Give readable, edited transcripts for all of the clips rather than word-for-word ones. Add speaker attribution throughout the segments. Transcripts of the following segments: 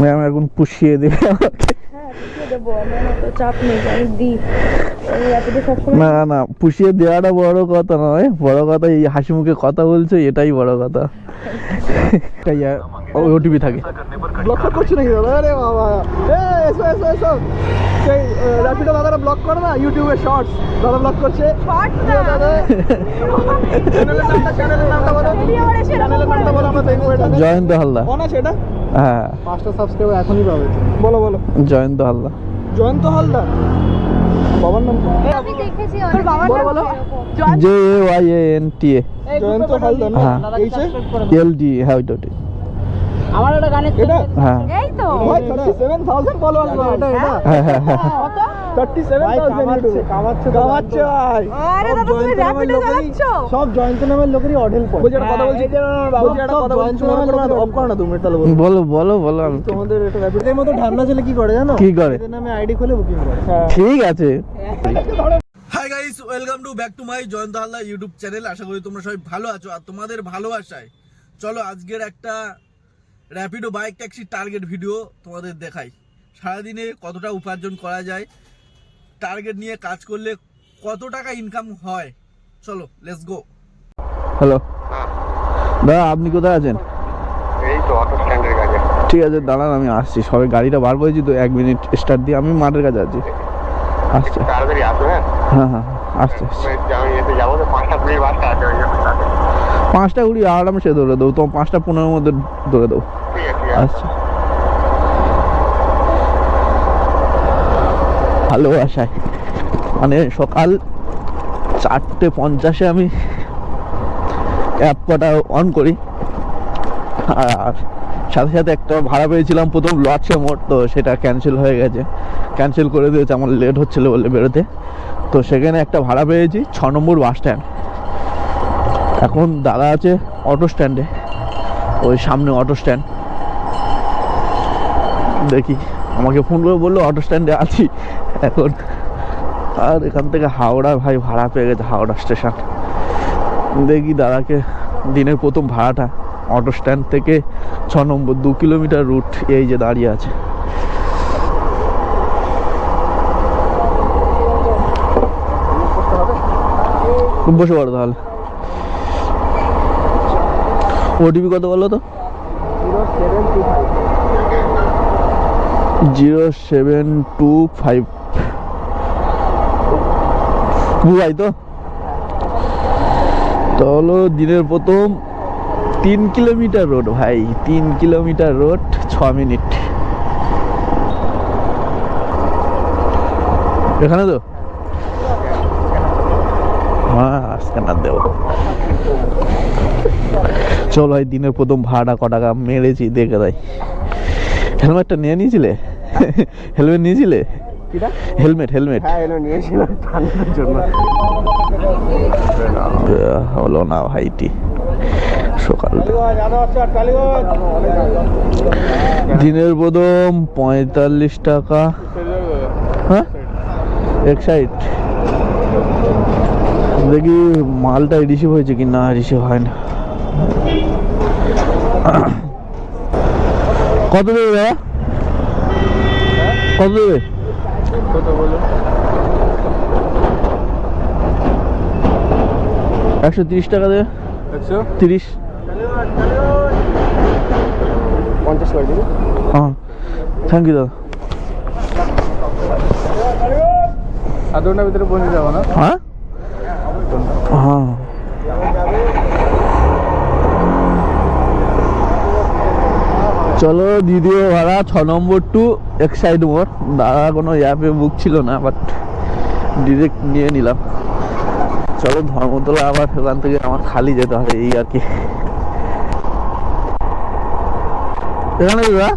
Speaker 1: Ma'am এখন পুষিয়ে দেবে আমাকে। না না, পুষিয়ে দেওয়াটা বড় কথা নয়, বড় কথা এই হাসি মুখে কথা বলছো এটাই বড় কথা। ওটিপি থাকে।
Speaker 2: ব্লক করছে নাকি দাদা? আরে বাবা, এসো এসো এসো, সেই র্যাপিডো দাদারা ব্লক করে না ইউটিউবে শর্টস, দাদা ব্লক করছে। দাদা চ্যানেলের নামটা বলো, চ্যানেলের নামটা বলো, আমরা দেখবো। এটা
Speaker 1: জয়ন্ত হালদার।
Speaker 2: কোন আছে এটা?
Speaker 1: হ্যাঁ,
Speaker 2: 5টা সাবস্ক্রাইবার এখনই পাবে। বলো বলো।
Speaker 1: জয়ন্ত হালদার।
Speaker 2: জয়ন্ত হালদার বাবার নাম?
Speaker 3: আমি দেখেছি ওর বাবার নাম
Speaker 2: বলো।
Speaker 1: JAYANTA।
Speaker 2: জয়ন্ত হালদার না?
Speaker 1: হ্যাঁ।
Speaker 2: এইছে
Speaker 1: LD। হ্যাঁ ওইটা ওইটা।
Speaker 4: আমার একটা গানের
Speaker 2: এটা
Speaker 1: হ্যাঁ
Speaker 3: এই তো
Speaker 2: ভাই 37,000 ফলোয়ার্স। এটা এটা
Speaker 1: হ্যাঁ হ্যাঁ হ্যাঁ।
Speaker 3: কত
Speaker 2: 37,000 কামাচ্ছে ভাই।
Speaker 3: আরে দাদা তুমি র্যাপিডো চালাচ্ছো?
Speaker 2: সব জয়ন্ত নামের লোকেরই অডেল পড়ে। বুঝি একটা কথা বলছি, বুঝি একটা কথা বলছি, অফ করো না 2 মিনিট তাহলে বলবো।
Speaker 1: বলো বলো বলো। আমি
Speaker 2: তোমাদের এটা র্যাপিডের মতো ঢান্না ছেলে কি করে জানো?
Speaker 1: কি করে?
Speaker 2: এদের নামে আইডি খুলে বুকিং করে।
Speaker 1: ঠিক আছে।
Speaker 5: Hi guys, welcome to back to my Jayanta Haldar YouTube channel. আশা করি তোমরা সবাই ভালো আছো আর তোমাদের ভালোবাসায় চলো আজকের একটা Rapido bike taxi target video তোমাদের দেখাই। সারাদিনে কতটা উপার্জন করা যায়, টার্গেট নিয়ে কাজ করলে কত টাকা ইনকাম হয়, চলো লেটস গো।
Speaker 1: হ্যালো দাদা, আপনি কোথায় আছেন?
Speaker 6: এই তো অটো স্ট্যান্ডের কাছে।
Speaker 1: ঠিক আছে দাঁড়ান, আমি আসছি। সবাই গাড়িটা বার করেছি তো, 1 মিনিট স্টার্ট দিয়ে আমি মাঠের কাছে আছি। আসছে।
Speaker 6: তাড়াতাড়ি আসো। হ্যাঁ
Speaker 1: হ্যাঁ হ্যাঁ আসছে আসছে।
Speaker 6: আমি এতে যাবো তো, 5টা 20 বাসটা আছে ওই জন্য তাতে।
Speaker 1: 5টা 20 আরামসে ধরে দেবো, তোমার 5টা 15 মধ্যে ধরে দেবো।
Speaker 6: ঠিক আছে ঠিক আছে।
Speaker 1: আচ্ছা, ভালোবাসায় মানে সকাল 4:50 আমি অ্যাপ কটা অন করি, আর সাথে সাথে একটা ভাড়া পেয়েছিলাম প্রথম লটসে মোড়, তো সেটা ক্যান্সেল হয়ে গেছে, ক্যান্সেল করে দিয়েছে, আমার লেট হচ্ছিলো বলে বেরোতে। তো সেখানে একটা ভাড়া পেয়েছি 6 নম্বর বাস স্ট্যান্ড। এখন দাদা আছে অটো স্ট্যান্ডে, ওই সামনে অটো স্ট্যান্ড। দেখি, আমাকে ফোন করে বললো অটো স্ট্যান্ডে আছি এখন। আর এখান থেকে হাওড়া ভাই ভাড়া পেয়ে গেছে, হাওড়া স্টেশন। দেখি দাদাকে দিনের প্রথম ভাড়াটা, অটো স্ট্যান্ড থেকে 6 নম্বর 2 কিলোমিটার রুট, এই যে দাঁড়িয়ে আছে। বসে পড়ো তাহলে। ওটিপি কত বলো তো? 0725 ভাই। তো হলো দিনের প্রথম 3 কিলোমিটার রোড ভাই, 3 কিলোমিটার রোড 6 মিনিট। এখানে তো হ্যাঁ স্ক্যানার দেবো। চলো ভাই, দিনের প্রথম ভাড়াটা ক টাকা মেরেছি দেখে দেয়। হেলমেটটা নিয়ে নিয়েছিলে? হেলমেট নিয়েছিলে? হেলমেট হেলমেট
Speaker 2: হ্যাঁ এলো নিয়েছিলাম ঠান্ডার জন্য।
Speaker 1: হলো না ভাইটি, সকাল দিনের প্রথম 45 টাকা। হ্যাঁ 61। দেখি মালটা রিসিভ হয়েছে কি না, রিসিভ হয় না। কত দেবে দাদা? কত দেবে?
Speaker 2: কত বলো?
Speaker 1: 130 টাকা দেবে।
Speaker 2: 130 50 করে দিবি।
Speaker 1: হ্যাঁ থ্যাংক ইউ দাদা।
Speaker 2: আধ ঘন্টার ভিতরে পৌঁছে যাবো না?
Speaker 1: হ্যাঁ হ্যাঁ। চলো দ্বিতীয় ভাড়া 6 নম্বর টু এক্সাইড মোড়। দাদা কোনো অ্যাপে বুক ছিল না, বাট ডিরেক্ট নিয়ে নিলাম। চলো ধর্মতলা, আবার ওখান থেকে আমার খালি যেতে হবে, এই আর কি। এখানে দাদা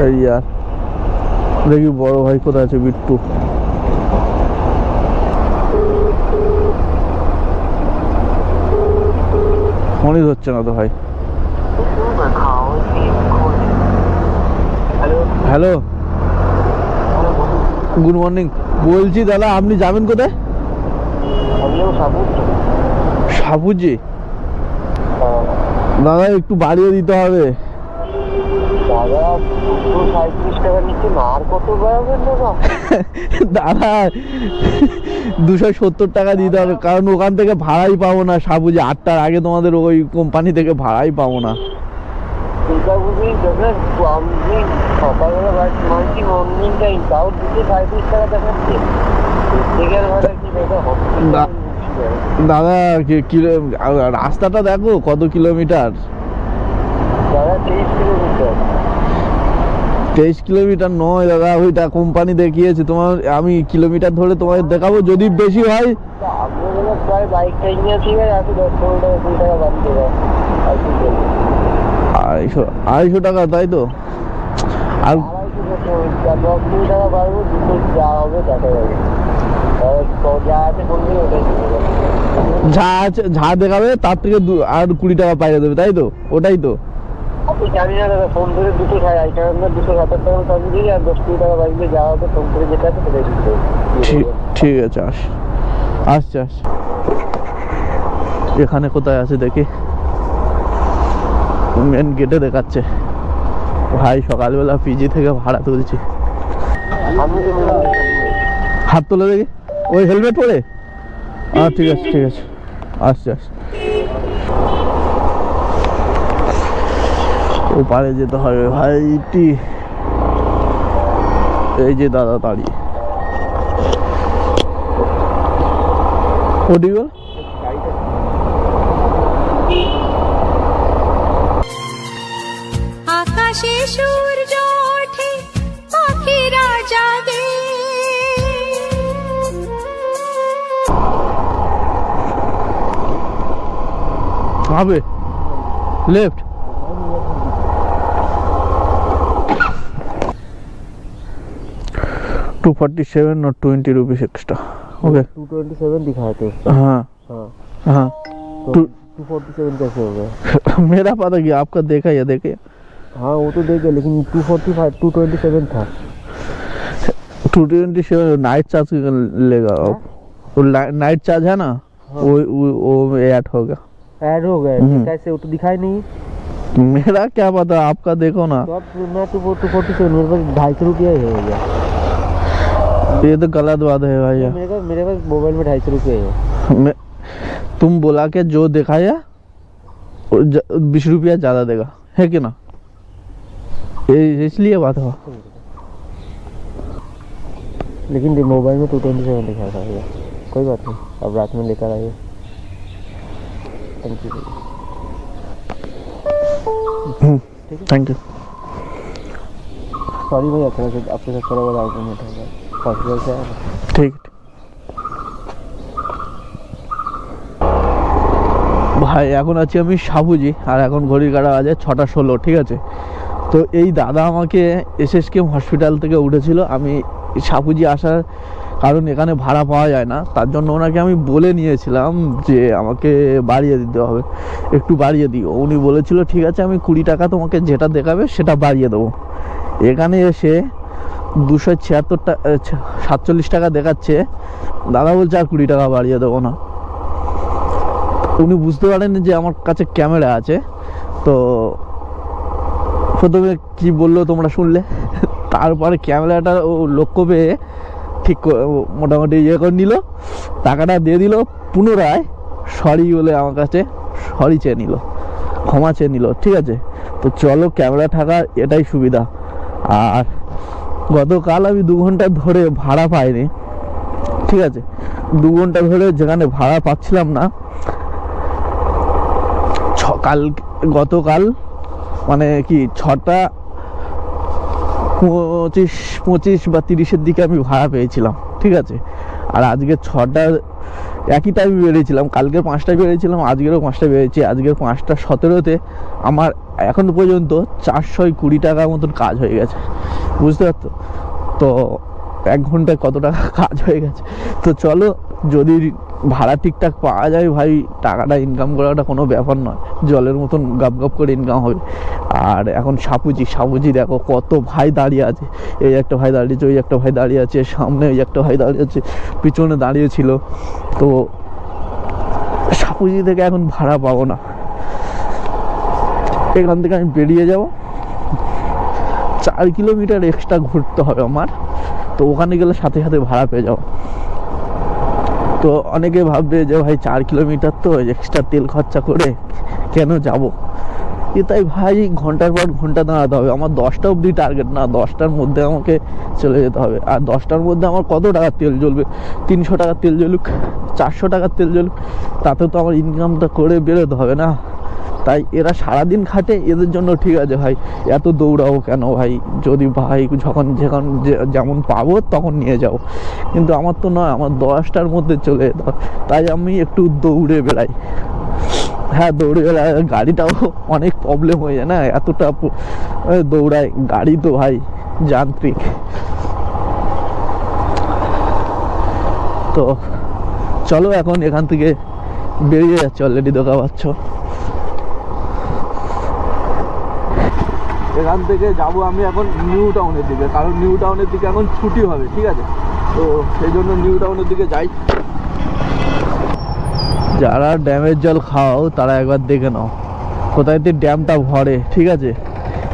Speaker 1: এই আর দেখি বড় ভাই কোথায় আছে, বিট্টু। ফোনই ধরছে না তো ভাই।
Speaker 6: Hello
Speaker 1: hello, good morning. বলছি দাদা আপনি যাবেন কোথায়? সাপুজি? দাদা একটু বাড়িয়ে দিতে হবে।
Speaker 6: দাদা 237 টাকা নিচ্ছে না, আর কত বাড়াবেন দাদা?
Speaker 1: দাদা 270 টাকা দিতে হবে, কারণ ওখান থেকে ভাড়াই পাবো না। সাপুজি 8টার আগে তোমাদের ওই কোম্পানি থেকে ভাড়াই পাবো না।
Speaker 6: সেটা বুঝি দেখেন, আমি সকালবেলা বাইক মানছি মর্নিং টাইম, তাও 237 টাকা দেখাচ্ছে। প্রত্যেকের ভাড়া কি দাদা
Speaker 1: দা- দাদা রাস্তাটা দেখো কত কিলোমিটার।
Speaker 6: দাদা 23 কিলোমিটার।
Speaker 1: 23 কিলোমিটার নয় দাদা, ওইটা কোম্পানি দেখিয়েছে। তোমার আমি কিলোমিটার ধরে তোমাদের দেখাবো, যদি বেশি হয়।
Speaker 6: আপনাদের প্রায় বাইকটা নিয়ে ঠিক আছে, আছে 10-15 টাকা 20 টাকা বাড়ি দেবে আর কি করবো।
Speaker 1: 250 টাকা, তাই তো? আর
Speaker 6: 250 টাকা বাড়বো, দুটো যা হবে দেখা যাবে। যা আছে বলবি ওটাই ঠিক আছে।
Speaker 1: যা আছে যা দেখাবে তার থেকে আর 20 টাকা পাইয়ে দেবে, তাই তো? ওটাই তো।
Speaker 6: আপনি জানি না দাদা, ফোন করে 270 টাকা 270 টাকা কাজে দিয়ে আর 10-20 টাকা বাড়িতে যা হবে ফোন করে যেটা আছে সেটাই দিতে হবে।
Speaker 1: ঠিক আছে, আসছে। এখানে কোথায় আছে দেখি, মেন গেটে দেখাচ্ছে। ভাই সকালবেলা পিজি থেকে ভাড়া তুলছি।
Speaker 6: আমি তো
Speaker 1: হাত তোলে দেখি, ওই হেলমেট পরে। ঠিক আছে, আসছে। ও পারে যেতে হবে ভাইটি। এই যে দাদা দাঁড়িয়ে, ওটি বল।
Speaker 3: আকাশে সূর্য ওঠে, পাখিরা জাগে।
Speaker 1: হবে left. $247 or 20 rupees extra. Okay.
Speaker 6: 227 दिखाए थे।
Speaker 1: हाँ
Speaker 6: हाँ,
Speaker 1: तो
Speaker 6: 247 कैसे हो गए?
Speaker 1: मेरा पता कि आपका देखा या देखे।
Speaker 6: हाँ वो तो देखे, लेकिन 227 था।
Speaker 1: 227 नाइट चार्ज लेगा अब। वो नाइट चार्ज है ना, वो ऐड होगा।
Speaker 6: ऐड हो गए कैसे? वो तो दिखाई नहीं।
Speaker 1: मेरा क्या पता, आपका देखो ना।
Speaker 6: तो अब मैं 247 मेरे पास 250 रुपया ही है भैया।
Speaker 1: ये तो गलत बात है भैया।
Speaker 6: मेरे पास मोबाइल में 250 रुपये है।
Speaker 1: तुम बोला के जो दिखाया 20 रुपया ज्यादा देगा, है कि ना? इसलिए बात हुआ।
Speaker 6: लेकिन मोबाइल में 227 लिखा था भैया। कोई बात नहीं, अब रात में लेकर आइए। Thank you.
Speaker 1: Thank you.
Speaker 6: Sorry भैया, थोड़ा सा आपके साथ थोड़ा बहुत आर्गुमेंट हो गया। पॉसिबल से है?
Speaker 1: ठीक। ভাই এখন আছি আমি সাবুজি, আর এখন ঘড়ির কাঁটা বাজে 6:16। ঠিক আছে, তো এই দাদা আমাকে SSKM হসপিটাল থেকে উঠেছিল। আমি সাবুজি আসার কারণ এখানে ভাড়া পাওয়া যায় না, তার জন্য ওনাকে আমি বলে নিয়েছিলাম যে আমাকে বাড়িয়ে দিতে হবে, একটু বাড়িয়ে দিও। উনি বলেছিল ঠিক আছে, আমি 20 টাকা তোমাকে যেটা দেখাবে সেটা বাড়িয়ে দেবো। এখানে এসে 247 টাকা দেখাচ্ছে। দাদা বলছে আর 20 টাকা বাড়িয়ে দেবো না। উনি বুঝতে পারেন যে আমার কাছে ক্যামেরা আছে। তো প্রথমে কি বললো তোমরা শুনলে, তারপরে ক্যামেরাটা ও লক্ষ্য পেয়ে ঠিক মোটামুটি ইয়ে করে নিল, টাকাটা দিয়ে দিল। পুনরায় সরি বলে আমার কাছে সরি চেয়ে নিল, ক্ষমা চেয়ে নিল। ঠিক আছে, তো চলো ক্যামেরা থাকার এটাই সুবিধা। আর গতকাল আমি 2 ঘন্টা ধরে ভাড়া পাইনি। ঠিক আছে, 2 ঘন্টা ধরে যেখানে ভাড়া পাচ্ছিলাম না, গতকাল মানে কি 6টা 25 বা 30-এর দিকে আমি ভাড়া পেয়েছিলাম। ঠিক আছে, আর আজকে 6টা একই টাইমে বেরিয়েছিলাম। কালকে 5টায় বেরিয়েছিলাম, আজকেরও 5টায় বেরিয়েছি। আজকের 5টা 17-তে আমার এখন পর্যন্ত 420 টাকার মতন কাজ হয়ে গেছে, বুঝতে পারতো? তো 1 ঘন্টায় কত টাকা কাজ হয়ে গেছে। তো চলো, যদি ভাড়া ঠিকঠাক পাওয়া যায় ভাই, টাকাটা ইনকাম করাটা কোনো ব্যাপার নয়, জলের মতন গাপ গাপ করে ইনকাম হবে। আর এখন সাপুজি দেখো কত ভাই দাঁড়িয়ে আছে, এই একটা ভাই দাঁড়িয়েছে, ওই একটা ভাই দাঁড়িয়ে আছে, সামনে ওই একটা ভাই দাঁড়িয়ে আছে, পিছনে দাঁড়িয়েছিল। তো সাপুজি থেকে এখন ভাড়া পাবো না, এখান থেকে আমি বেরিয়ে যাব, 4 কিলোমিটার এক্সট্রা ঘুরতে হবে আমার, তো ওখানে গেলে সাথে সাথে ভাড়া পেয়ে যাবো। তো অনেকে ভাববে যে ভাই 4 কিলোমিটার তো এক্সট্রা তেল খরচা করে কেন যাব, তাই ভাই ঘন্টার পর ঘন্টা দাঁড়াতে হবে। আমার 10টা অবধি টার্গেট না, 10টার মধ্যে আমাকে চলে যেতে হবে। আর 10টার মধ্যে আমার কত টাকার তেল জ্বলবে, 300 টাকার তেল জ্বলুক, 400 টাকার তেল জ্বলুক, তাতে তো আমার ইনকামটা করে বেরোতে হবে না। তাই এরা সারাদিন খাটে, এদের জন্য ঠিক আছে ভাই, এত দৌড়াবো কেন ভাই, যদি ভাই যখন যেমন পাবো তখন নিয়ে যাবো, কিন্তু আমার তো নয়, আমার 10টার মধ্যে চলে যেতে হবে। তাই আমি একটু দৌড়ে বেড়াই। হ্যাঁ, দৌড়ে বেড়াই, গাড়িটাও অনেক প্রবলেম হয়ে যায় না, এতটা দৌড়ায় গাড়ি তো ভাই যান্ত্রিক। তো চলো এখন এখান থেকে বেরিয়ে যাচ্ছে, অলরেডি দেখা পাচ্ছ। এখান থেকে যাব আমি এখন নিউ টাউনের দিকে, কারণ নিউ টাউনের দিকে এখন ছুটি হবে, ঠিক আছে? তো সেই জন্য নিউ টাউনের দিকে যাই। যারা ড্যামের জল খাও তারা একবার দেখে নাও কোথায় ড্যামটা ভরে, ঠিক আছে?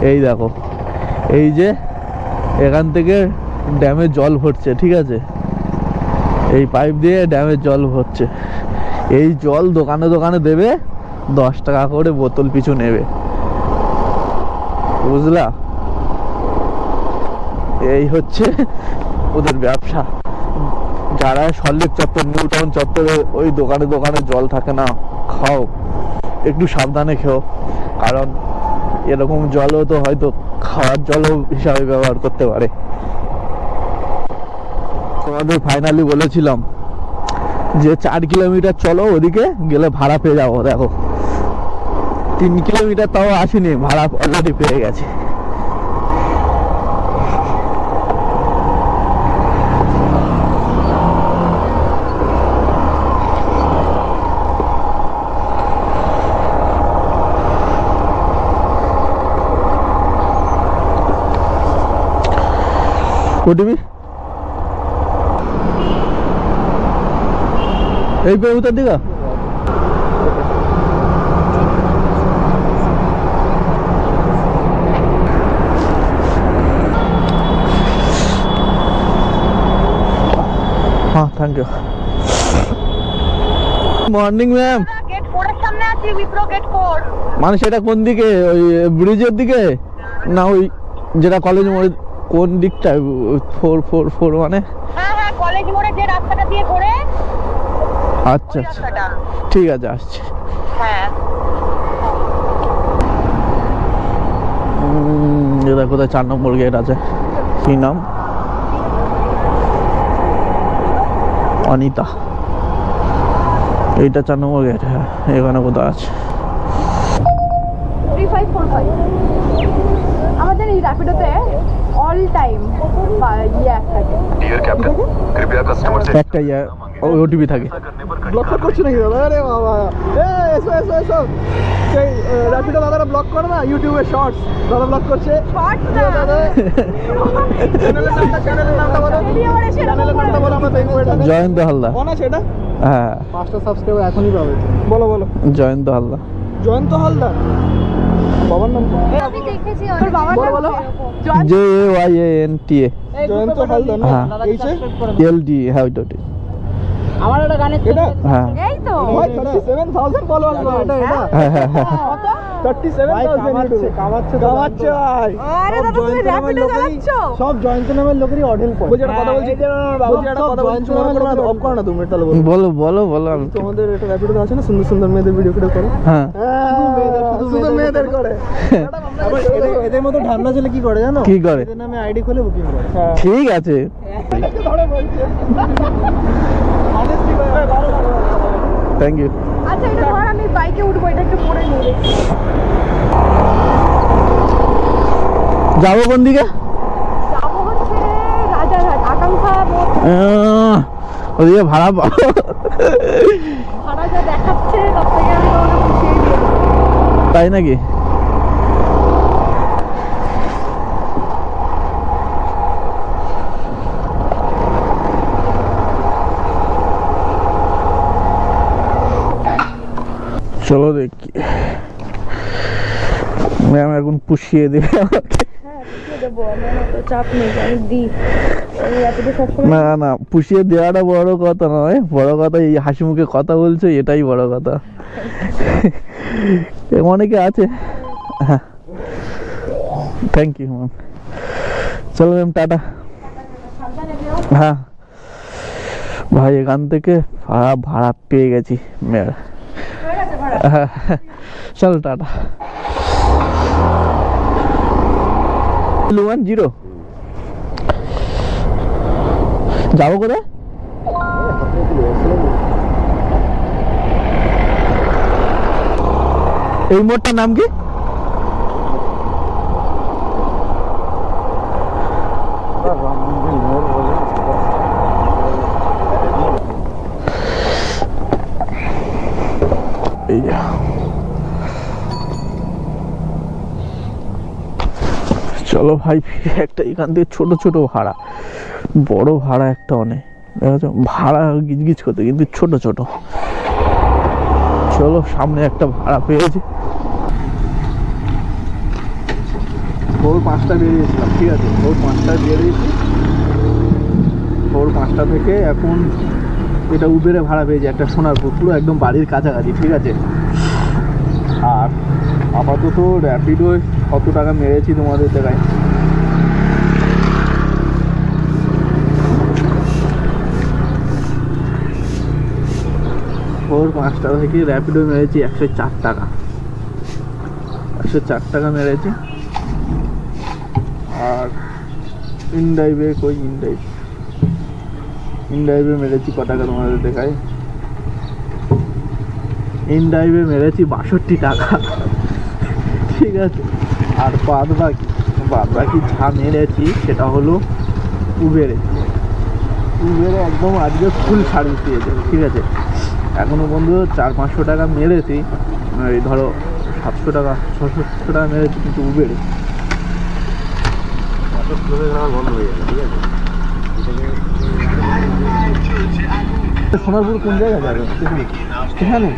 Speaker 1: এই দেখো, এই যে এখান থেকে ড্যামের জল ভরছে, ঠিক আছে? এই পাইপ দিয়ে ড্যামের জল ভরছে, এই জল দোকানে দোকানে দেবে, 10 টাকা করে বোতল পিছু নেবে, বুঝলা? এই হচ্ছে ওদের ব্যবসা। যারা সল্লেক চত্বর, নিউ টাউন চত্বরে ওই দোকানে দোকানে জল থাকে না, খাও, একটু সাবধানে খেও, কারণ এরকম জলও তো হয়তো খাওয়ার জলও হিসাবে ব্যবহার করতে পারে। তোমাদের ফাইনালি বলেছিলাম যে 4 কিলোমিটার চলো, ওদিকে গেলে ভাড়া পেয়ে যাবো। দেখো 3 কিলোমিটার তাও আসেনি, ভাড়া অলরেডি পেয়ে গেছে। ওটিভি এই পে উত্তর দিকে हाँ thank you morning ma'am
Speaker 7: gate 4 এর সামনে আছি উইপ্রো গেট 4
Speaker 1: মানে সেটা কোন দিকে ওই ব্রিজের দিকে না ওই যেটা কলেজ মোড়ে কোন দিকটা 444 মানে
Speaker 7: হ্যাঁ হ্যাঁ কলেজ মোড়ে যে রাস্তাটা দিয়ে ঘুরে
Speaker 1: আচ্ছা
Speaker 7: ওই
Speaker 1: আচ্ছা
Speaker 7: রাস্তাটা
Speaker 1: ঠিক আছে আসছি
Speaker 7: হ্যাঁ
Speaker 1: এটা কোথায় 4 নম্বর গেট আছে কি নাম অনিতা এইটা 4 নম্বর গেট হ্যাঁ এখানে কোথায় আছে
Speaker 8: 3545 আমাদের এই র্যাপিডোতে অল টাইম ইয়ে থাকে
Speaker 9: डियर कैप्टन कृपया कस्टमर से
Speaker 1: একটা ইয়ে ওটিপি থাকে
Speaker 2: ব্লক করছে নাকি দাদা? আরে বাবা, এসো এসো এসো, সেই র্যাপিডো দাদারা ব্লক করে না ইউটিউবে শর্টস, দাদা ব্লক করছে।
Speaker 8: শর্টস
Speaker 2: এ দাদা চ্যানেলের নামটা বলো, চ্যানেলের নামটা বলো, আমরা দেখবো এটা।
Speaker 1: জয়ন্ত হালদার
Speaker 2: কোন আছে এটা?
Speaker 1: হ্যাঁ
Speaker 2: 5টা সাবস্ক্রাইবার এখনই পাবে। বলো বলো।
Speaker 1: জয়ন্ত হালদার
Speaker 2: জয়ন্ত হালদার বাবার নাম?
Speaker 8: আমি দেখেছি ওর বাবার নাম
Speaker 2: বলো।
Speaker 1: JAYANTA
Speaker 2: জয়ন্ত হালদার না?
Speaker 1: হ্যাঁ।
Speaker 2: এইছে
Speaker 1: LD হ্যাঁ ওইটা
Speaker 4: আমার একটা গানের
Speaker 2: এটা
Speaker 1: হ্যাঁ
Speaker 8: এই তো
Speaker 2: ভাই 37,000 ফলোয়ার্স এটা এটা
Speaker 1: হ্যাঁ হ্যাঁ হ্যাঁ
Speaker 8: কত
Speaker 2: 37,000 কামাচ্ছে ভাই।
Speaker 8: আরে দাদা তুমি র্যাপিডো চালাচ্ছো
Speaker 2: সব জয়ন্ত নামের লোকেরই অডিয়েন্স পড়ে। বুঝে একটা কথা বলছি, বুঝে একটা কথা বলছি, অফ করো না তুমি, তাহলে বলো।
Speaker 1: বলো বলো বলো আমি
Speaker 2: তোমাদের এটা র্যাপিডো আছে না, সুন্দর সুন্দর মেয়েদের ভিডিও করে করো।
Speaker 1: হ্যাঁ
Speaker 2: শুধু মেয়েদের করে। এদের মতো ঠান্ডা ছেলে কি করে জানো?
Speaker 1: কি করে
Speaker 2: এদের নামে আইডি খুলে বুকিং করে।
Speaker 1: ঠিক আছে
Speaker 2: ধরে বলছে অনেস্টলি ভাই ভালো ভালো।
Speaker 1: থ্যাংক ইউ
Speaker 8: আচ্ছা এটা ধর আমি বাইকে উঠবো, এটা একটু পরে নিয়ে দেখি
Speaker 1: যাবো কোন দিকে
Speaker 8: যাবো হচ্ছে রাজারহাট আকাঙ্ক্ষা মোড়।
Speaker 1: ওদিকে ভাড়া পাবো
Speaker 8: ভাড়া যা দেখাচ্ছে তার থেকে আমি তোমাকে পুষিয়ে দিয়ে দেবো।
Speaker 1: তাই নাকি? চলো দেখি ম্যাম এখন পুষিয়ে দেবে আমাকে।
Speaker 8: হ্যাঁ পুষিয়ে দেবো, আমার তো চাপ নেই, আমি দিই। আমি র্যাপিডো সবসময়
Speaker 1: না না, পুষিয়ে দেওয়াটা বড় কথা নয়, বড় কথা এই হাসি মুখে কথা বলছো এটাই বড় কথা। অনেকে আছে। হ্যাঁ থ্যাংক ইউ ম্যাম। চলো ম্যাম টাটা। হ্যাঁ ভাই এখান থেকে ভাড়া পেয়ে গেছি মেয়ের। হ্যাঁ চলো টাটা। 10 যাবো কোথায়? এই মোড়টার নাম কি? এই যা। চলো ভাই ফিরে একটা এখান থেকে ছোট ছোট ভাড়া, বড় ভাড়া একটা অনেক দেখো ভাড়া গিজগিজ করতে, কিন্তু ছোট ছোট। চলো সামনে একটা ভাড়া পেয়েছি।
Speaker 2: ভোর 5টায় বেরিয়েছিলাম, ঠিক আছে, ভোর 5টায় বেরিয়েছি। ভোর 5টা থেকে এখন এটা উবেরে ভাড়া পেয়েছি একটা সোনারপুর, পুরো একদম বাড়ির কাছাকাছি, ঠিক আছে। আর আপাতত র্যাপিডোয় কত টাকা মেরেছি তোমাদের দেখায়। ভোর 5টা থেকে র্যাপিডো মেরেছি 104 টাকা, 104 টাকা মেরেছি। আর ইনড্রাইভে কই ইনড্রাইভে মেরেছি ক টাকা তোমাদের দেখায়। ইনড্রাইভে মেরেছি 62 টাকা, ঠিক আছে। আর বাদ বাকি যা মেরেছি সেটা হলো উবেরে একদম আজকে ফুল সার্ভিস দিয়েছে, ঠিক আছে। এখনো বন্ধু 400-500 টাকা মেরেছি, এই ধরো 700 টাকা 600 টাকা মেরেছি, কিন্তু উবেরে বন্ধ হয়ে যাবে, ঠিক আছে। সোনারপুর কোন জায়গায় যাবে এখানে?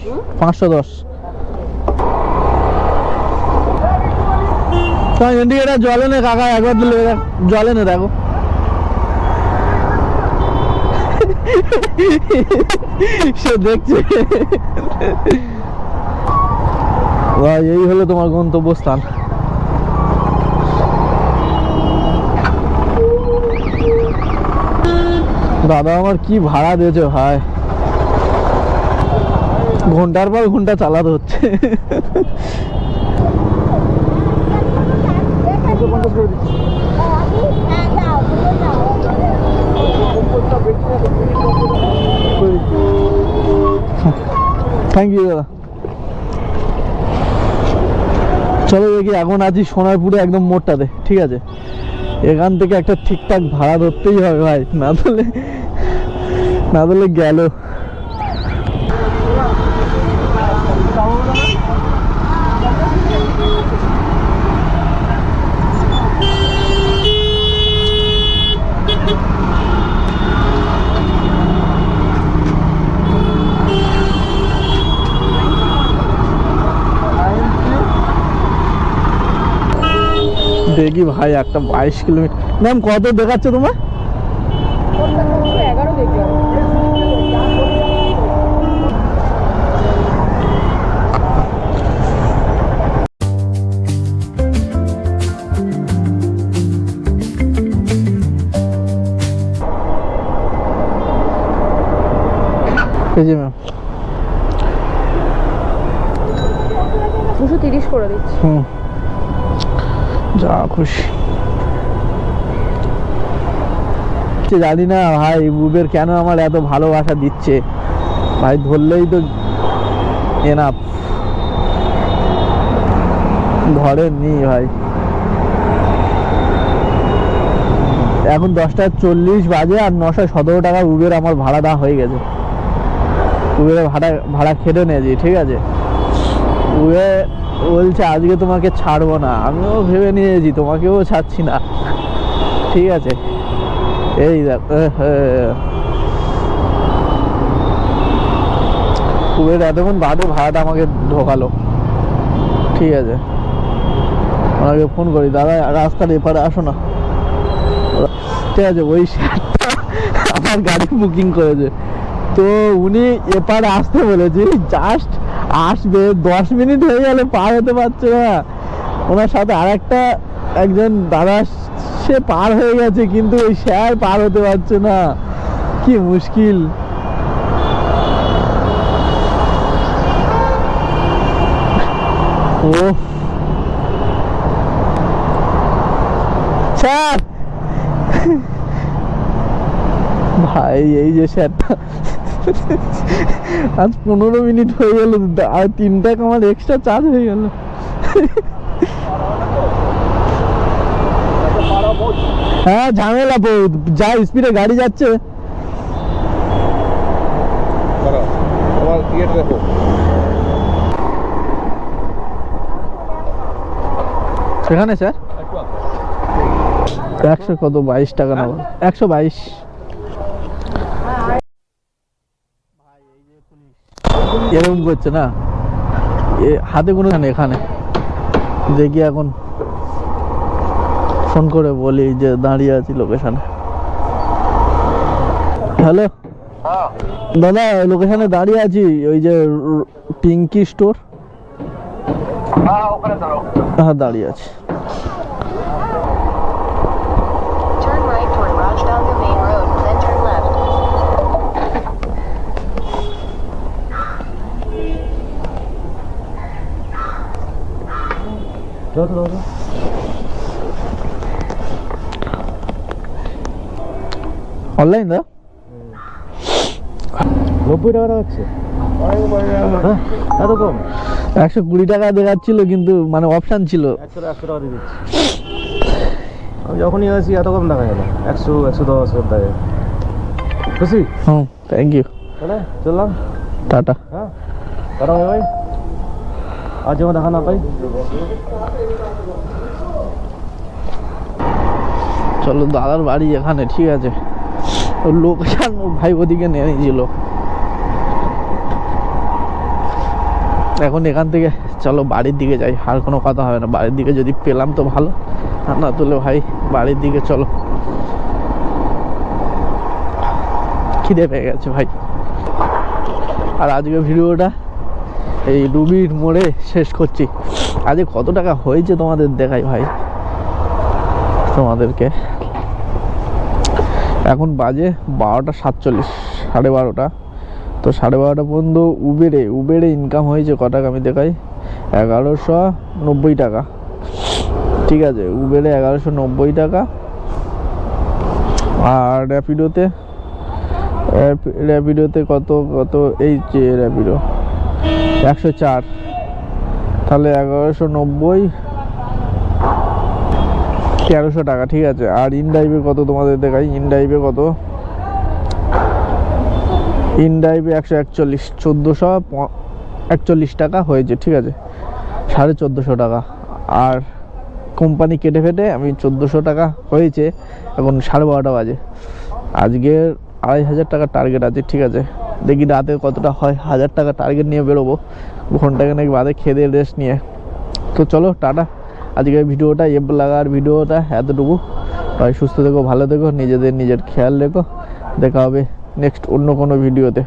Speaker 1: 510 ইন্ডিকেটার জলে নে কাকা, একবার দিলে জলে নে দেখো। সে দেখছে ভাই, এই হলো তোমার গন্তব্যস্থান। দাদা আমার কি ভাড়া দিয়েছে ভাই, ঘন্টার পর ঘন্টা চালাতে হচ্ছে। থ্যাংক ইউ দাদা। চলো দেখি, এখন আছি সোনারপুরে একদম মোড়টাতে, ঠিক আছে। এখান থেকে একটা ঠিকঠাক ভাড়া ধরতেই হবে ভাই, না ধরলে গেল। দেখি ভাই একটা 22 কিলোমিটার। ম্যাম কত দেখাচ্ছে তোমার?
Speaker 8: 11 দেখলাম।
Speaker 1: জি ম্যাম
Speaker 8: 230 করে দিচ্ছি।
Speaker 1: যা খুশি। জানি না ভাই উবের কেন আমার এত ভালোবাসা দিচ্ছে ভাই, ধরলেই তো এনাফ, ধরেননি ভাই। এখন 10:40 বাজে আর 917 টাকা উবের আমার ভাড়া দেওয়া হয়ে গেছে। উবের ভাড়া খেটে নিয়েছি, ঠিক আছে। উবের বলছে আজকে তোমাকে ছাড়বো না, আমিও ভেবে নিয়েছি তোমাকেও ছাড়ছি না, ঠিক আছে। এই দেখ উবের এতক্ষণ বাদে ভাড়াটা আমাকে ঢোকালো, ঠিক আছে। ওনাকে ফোন করি, দাদা রাস্তার এপারে আসো না, ঠিক আছে। ওই আমার গাড়ি বুকিং করেছে, তো উনি এপারে আসতে বলেছে, জাস্ট আসবে, 10 মিনিট হয়ে গেলে পার হতে পারছে না। ওনার সাথে একজন দাদা, সে পার হয়ে গেছে, কিন্তু ওই স্যার পার হতে পারছে না, কি মুশকিল। ও স্যার, ভাই এই যে স্যারটা আজ 15 মিনিট হয়ে গেল, আর 3 টাকা আমার এক্সট্রা চার্জ হয়ে গেল। হ্যাঁ ঝামেলা, যা স্পিডে গাড়ি যাচ্ছে। সেখানে স্যার 100 কত 22 টাকা নেব, 122। এরকম করছে না, হাতে কোনো এখানে দেখি, এখন ফোন করে বলি যে দাঁড়িয়ে আছি লোকেশনে। হ্যালো দাদা, লোকেশনে দাঁড়িয়ে আছি, ওই যে পিঙ্কি স্টোর, হ্যাঁ দাঁড়িয়ে আছি।
Speaker 3: Turn right toward Rajganga Main Road, then turn left.
Speaker 1: Online দা
Speaker 2: 90 টাকা হচ্ছে, এত কম?
Speaker 1: 120 টাকা দেখাচ্ছিল, কিন্তু মানে অপশন ছিল
Speaker 2: 100 টাকা দিয়ে দিচ্ছি। আমি যখনই আসি এত কম দেখা যায় না, 100 110 করে দেয়। খুশি?
Speaker 1: হুম, থ্যাংক ইউ।
Speaker 2: তাহলে চললাম,
Speaker 1: টাটা।
Speaker 2: হ্যাঁ টাটা ভাই, আজ যেমন দেখা না পাই।
Speaker 1: চলো, দাদার বাড়ি এখানে, ঠিক আছে। লোকেশন ভাই ওদিকে নিয়ে নিয়েছিল, এখন এখান থেকে চলো বাড়ির দিকে যাই, আর কোনো কথা হবে না। বাড়ির দিকে যদি পেলাম তো ভালো, আর না তুলে ভাই বাড়ির দিকে চলো, খিদে পেয়ে গেছে ভাই। আর আজকে ভিডিওটা এই রুবির মোড়ে শেষ করছি। আজকে কত টাকা হয়েছে তোমাদের দেখাই ভাই তোমাদেরকে। এখন বাজে 12:47, 12:30। তো 12:30 পর্যন্ত উবেরে ইনকাম হয়েছে ক টাকা আমি দেখাই, 1190 টাকা, ঠিক আছে। উবেরে 1190 টাকা, আর র্যাপিডোতে কত এই যে র্যাপিডো 104, তাহলে 1190, 1300 টাকা, ঠিক আছে। আর ইনড্রাইভে কত তোমাদের দেখাই, ইনড্রাইভে 141, 1441 টাকা হয়েছে, ঠিক আছে, 1450 টাকা। আর কোম্পানি কেটে ফেটে আমি 1400 টাকা হয়েছে। এখন 12:30 বাজে, আজকের 2500 টাকা টার্গেট আছে, ঠিক আছে। দেখি রাতে কতটা হয়, 1000 টাকা টার্গেট নিয়ে বেরোবো, ঘন্টাখানেক বাদে খেয়ে দিয়ে রেস্ট নিয়ে। তো চলো টাটা, আজকের ভিডিওটা লাগার ভিডিওটা এতটুকু। সবাই সুস্থ থেকো, ভালো থেকো, নিজের খেয়াল রেখো। দেখা হবে নেক্সট অন্য কোনো ভিডিওতে।